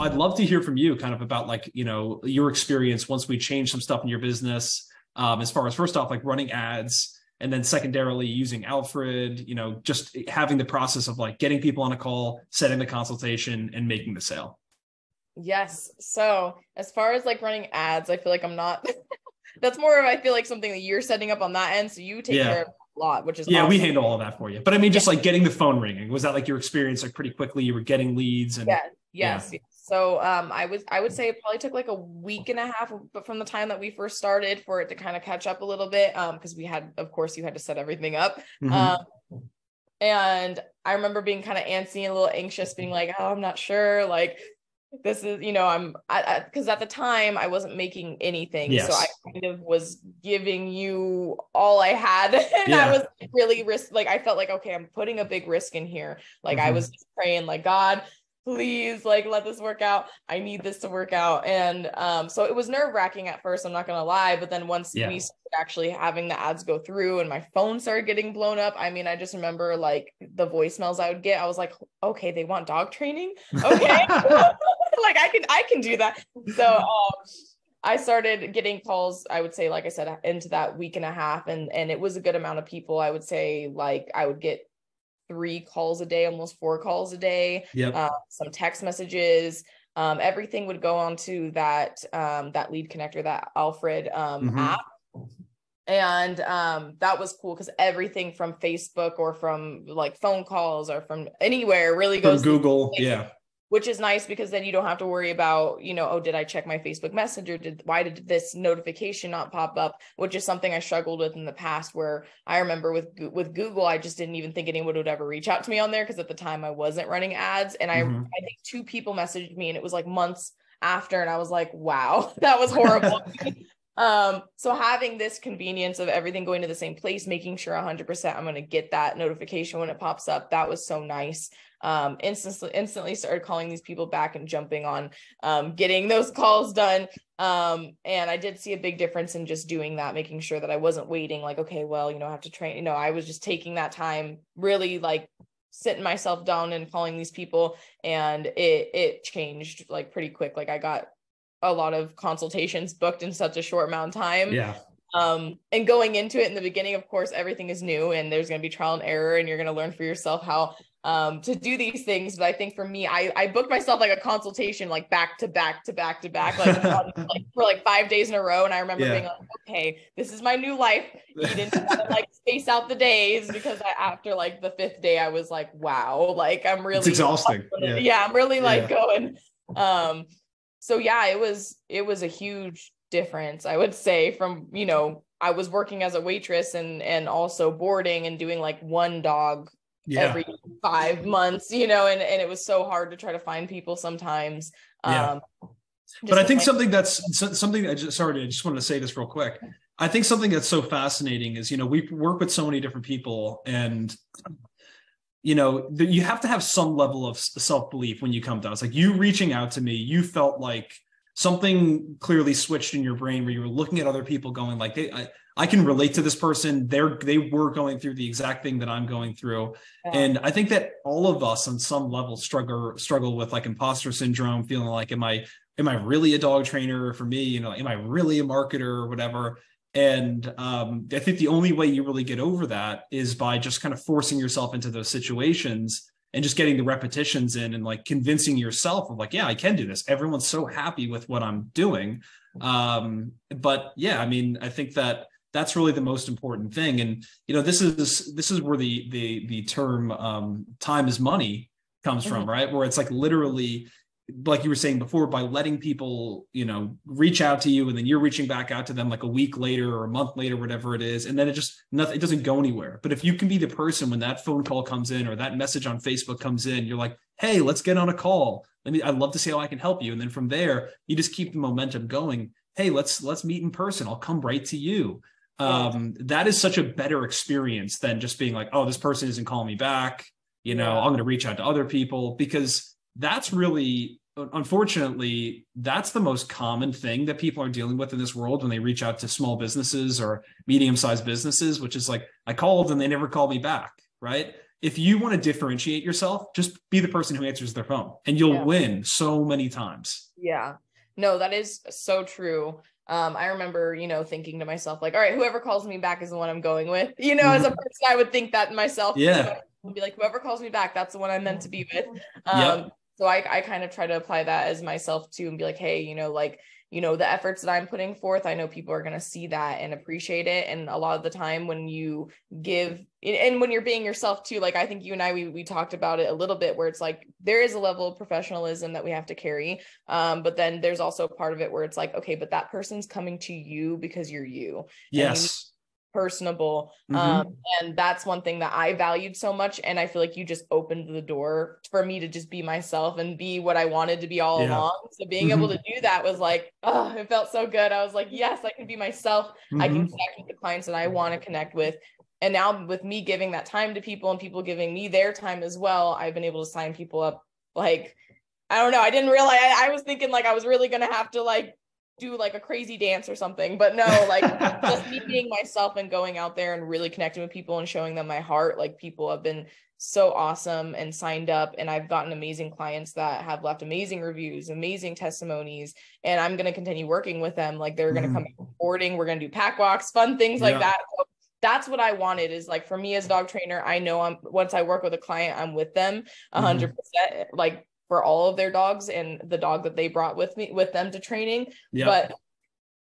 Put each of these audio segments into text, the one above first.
I'd love to hear from you kind of about like, you know, your experience once we changed some stuff in your business, as far as first off, like running ads, and then secondarily using Alfred, you know, just having the process of like getting people on a call, setting the consultation, and making the sale. Yes. So as far as like running ads, I feel like I'm not, that's more of, I feel like something that you're setting up on that end. So you take care of a lot, which is awesome. awesome. We handle all of that for you. But I mean, just like getting the phone ringing, was that like your experience? Like pretty quickly you were getting leads and Yes. So I would say it probably took like a week and a half from the time that we first started for it to kind of catch up a little bit. Because we had, of course, you had to set everything up. And I remember being kind of antsy and a little anxious, being like, oh, I'm not sure. Like, this is, you know, because at the time I wasn't making anything. So I kind of was giving you all I had. And I was really like, I felt like, okay, I'm putting a big risk in here. Like I was just praying like, God, please, like, let this work out. I need this to work out. And so it was nerve-wracking at first, I'm not gonna lie, but then once we started actually having the ads go through and my phone started getting blown up, I mean, I just remember like the voicemails I would get, I was like, okay, they want dog training, okay. Like I can do that. So I started getting calls, I would say, like I said, into that week and a half, and it was a good amount of people. I would say, like, I would get 3 calls a day, almost 4 calls a day, some text messages, everything would go onto that lead connector, that Alfred app. And that was cool because everything from Facebook or from like phone calls or from anywhere really goes from Google. Which is nice because then you don't have to worry about, you know, oh, did I check my Facebook Messenger? Why did this notification not pop up? Which is something I struggled with in the past, where I remember with Google, I just didn't even think anyone would ever reach out to me on there because at the time I wasn't running ads. And I think 2 people messaged me and it was like months after. And I was like, wow, that was horrible. So having this convenience of everything going to the same place, making sure 100% I'm going to get that notification when it pops up, that was so nice. Instantly started calling these people back and jumping on getting those calls done. And I did see a big difference in just doing that, making sure that I wasn't waiting like, okay, well, you know, I have to train, you know, I was just taking that time, really like sitting myself down and calling these people, and it changed like pretty quick. Like I got a lot of consultations booked in such a short amount of time. And going into it in the beginning, of course, everything is new and there's going to be trial and error, and you're going to learn for yourself how to do these things. But I think for me, I booked myself like a consultation, like back to back, like for like 5 days in a row. And I remember being like, okay, this is my new life. You didn't have to like space out the days, because after like the 5th day, I was like, wow, like I'm really, it's exhausting. I'm really like going. So yeah, it was a huge difference, I would say, from, you know, I was working as a waitress and also boarding and doing like 1 dog every 5 months, you know, and it was so hard to try to find people sometimes. But I think something I just wanted to say this real quick. I think something that's so fascinating is, you know, we work with so many different people, and you know, you have to have some level of self-belief when you come to us. Like you reaching out to me, you felt like something clearly switched in your brain where you were looking at other people going like, I can relate to this person. They were going through the exact thing that I'm going through. And I think that all of us on some level struggle with like imposter syndrome, feeling like, am I really a dog trainer? For me, you know, am I really a marketer or whatever? And I think the only way you really get over that is by just kind of forcing yourself into those situations and just getting the repetitions in and like convincing yourself of like, yeah, I can do this. Everyone's so happy with what I'm doing. But yeah, I mean, I think that's really the most important thing. And, you know, this is where the term time is money comes from, right? Where it's like literally, like you were saying before, by letting people, you know, reach out to you, and then you're reaching back out to them like a week later or a month later, whatever it is. And then it doesn't go anywhere. But if you can be the person when that phone call comes in or that message on Facebook comes in, you're like, hey, let's get on a call. I'd love to see how I can help you. And then from there, you just keep the momentum going. Hey, let's meet in person. I'll come right to you. That is such a better experience than just being like, oh, this person isn't calling me back. You know, I'm going to reach out to other people, because that's really, unfortunately, that's the most common thing that people are dealing with in this world when they reach out to small businesses or medium-sized businesses, which is like, I called and they never called me back, right? if you want to differentiate yourself, just be the person who answers their phone and you'll win so many times. Yeah, no, that is so true. I remember, thinking to myself, like, all right, whoever calls me back is the one I'm going with, as a person, I would think that myself, I'd be like, whoever calls me back, that's the one I'm meant to be with. So I kind of try to apply that as myself too, and be like, hey, the efforts that I'm putting forth, I know people are going to see that and appreciate it. And a lot of the time when you give, and when you're being yourself too, like I think you and I, we talked about it a little bit, where it's like, there is a level of professionalism that we have to carry. But then there's also part of it where it's like, okay, but that person's coming to you because you're you. Yes. Personable. And that's one thing that I valued so much. And I feel like you just opened the door for me to just be myself and be what I wanted to be all along. So being able to do that was like, oh, it felt so good. I was like, yes, I can be myself. I can connect with the clients that I want to connect with. And now with me giving that time to people and people giving me their time as well, I've been able to sign people up. Like, I don't know. I didn't realize, I was thinking like I was really going to have to like do like a crazy dance or something, but no, like just me being myself and going out there and really connecting with people and showing them my heart. Like, people have been so awesome and signed up, and I've gotten amazing clients that have left amazing reviews, amazing testimonies, and I'm going to continue working with them. Like, they're going to come boarding, we're going to do pack walks, fun things like that. So that's what I wanted, is like, for me as dog trainer, I know once I work with a client, I'm with them 100%, like for all of their dogs and the dog that they brought with them to training. But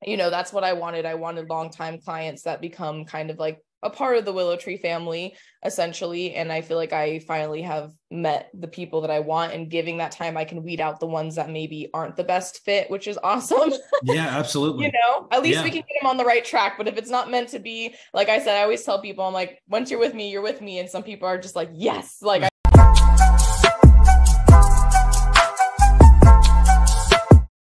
that's what I wanted. I wanted longtime clients that become kind of like a part of the Willow Tree family, essentially. And I feel like I finally have met the people that I want, and giving that time, I can weed out the ones that maybe aren't the best fit, which is awesome. Yeah, absolutely. At least we can get them on the right track. But if it's not meant to be, like I said, I always tell people, I'm like, once you're with me, you're with me. And some people are just like, yes, like